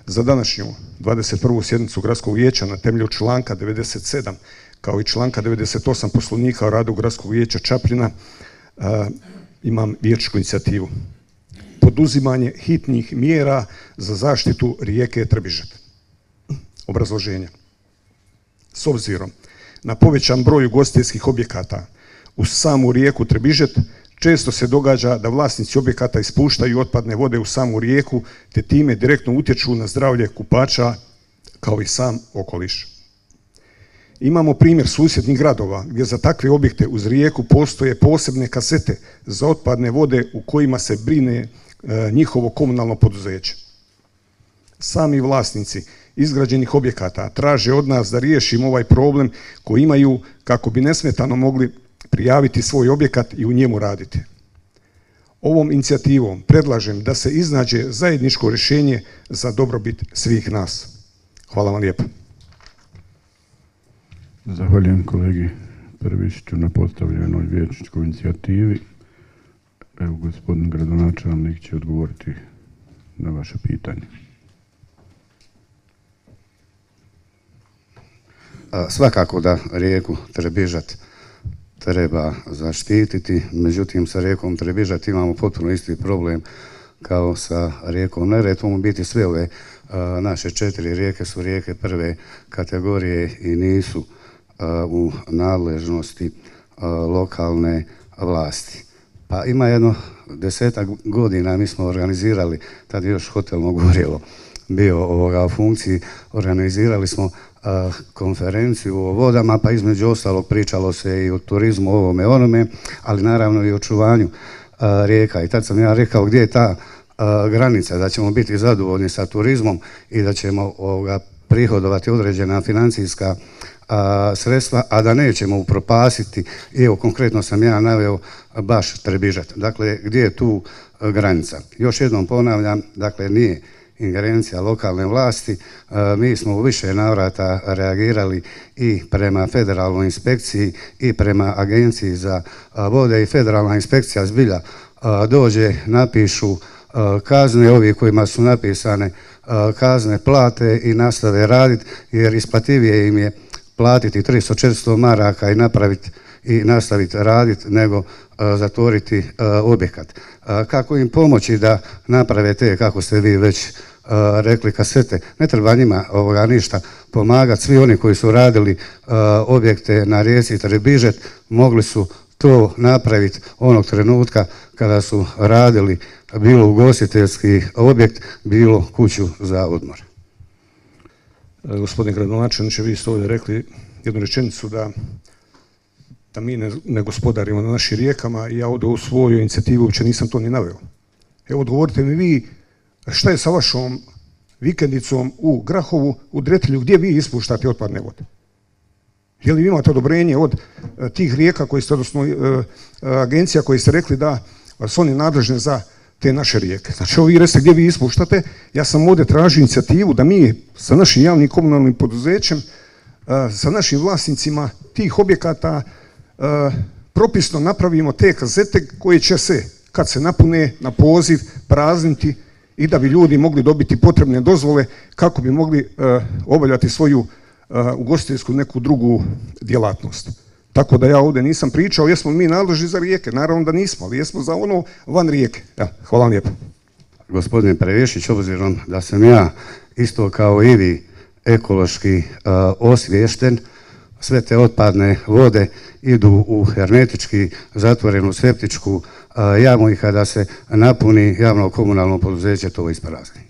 za današnju 21. sjednicu Gradskog vijeća na temelju članka 97 kao i članka 98 Poslovnika o radu Gradskog vijeća Čapljina imam vijećničku inicijativu. Poduzimanje hitnih mjera za zaštitu rijeke Trbižet. Obrazloženje. S obzirom na povećan broj ugostiteljskih objekata uz samu rijeku Trbižet, često se događa da vlasnici objekata ispuštaju otpadne vode u samu rijeku te time direktno utječu na zdravlje kupača kao i sam okoliš. Imamo primjer susjednih gradova gdje za takve objekte uz rijeku postoje posebne kasete za otpadne vode u kojima se brine njihovo komunalno poduzeće. Sami vlasnici izgrađenih objekata traže od nas da riješimo ovaj problem koji imaju kako bi nesmetano mogli prijaviti svoj objekat i u njemu raditi. Ovom inicijativom predlažem da se iznađe zajedničko rješenje za dobrobit svih nas. Hvala vam lijepo. Zahvaljujem kolegi Prvišiću na postavljenoj vijećničkoj inicijativi. Evo, gospodin gradonačelnik će odgovoriti na vaše pitanje. Svakako da rijeku Trbižat treba zaštititi, međutim sa rijekom Trbižat imamo potpuno isti problem kao sa rijekom Neretvom. U biti sve ove naše 4 rijeke su rijeke prve kategorije i nisu u nadležnosti lokalne vlasti. Pa ima jedno 10-ak godina mi smo organizirali, tad je još hotel Mogorjevo bio u funkciji, organizirali smo konferenciju o vodama, pa između ostalog pričalo se i o turizmu, ovome, onome, ali naravno i o očuvanju rijeka. I tad sam ja rekao gdje je ta granica, da ćemo biti zadovoljni sa turizmom i da ćemo prihodovati određena financijska sredstva, a da nećemo upropasiti. I evo, konkretno sam ja naveo baš Trbižat. Dakle, gdje je tu granica? Još jednom ponavljam, dakle, nije ingerencija lokalne vlasti. Mi smo u više navrata reagirali i prema federalnoj inspekciji i prema Agenciji za vode i federalna inspekcija zbilja dođe, napišu kazne, ovi kojima su napisane kazne plate i nastave raditi, jer isplativije im je platiti 300-400 maraka i napraviti i nastaviti raditi nego zatvoriti objekat. Kako im pomoći da naprave te, kako ste vi već rekli, kasete? Ne treba njima ništa pomagati. Svi oni koji su radili objekte na rijeci Trbižet mogli su to napraviti onog trenutka kada su radili bilo ugostiteljski objekt, bilo kuću za odmor. Gospodine gradonačelniče, vi ste ovdje rekli jednu rečenicu da mi ne gospodarimo na našim rijekama i ja ovdje u svojoj inicijativi uopće nisam to ni naveo. Evo, odgovorite mi vi šta je sa vašom vikendicom u Grahovu, u Dretelju, gdje vi ispuštate otpadne vode? Je li vi imate odobrenje od tih rijeka koji ste, odnosno agencija koji ste rekli da su oni nadležne za te naše rijeke? Znači, evo vi recite gdje vi ispuštate. Ja sam ovdje tražio inicijativu da mi sa našim javnim komunalnim poduzećem, sa našim vlasnicima tih objekata propisno napravimo te kazete koje će se, kad se napune, na poziv prazniti i da bi ljudi mogli dobiti potrebne dozvole kako bi mogli obavljati svoju ugostiteljsku neku drugu djelatnost. Tako da ja ovdje nisam pričao jesmo mi nadležni za rijeke, naravno da nismo, ali jesmo za ono van rijeke. Ja, hvala vam lijepo. Gospodine Previšić, obzirom da sam ja isto kao i vi ekološki osviješten, sve te otpadne vode idu u hermetički zatvorenu septičku jamu i kada se napuni javno komunalno poduzeće to isprazni.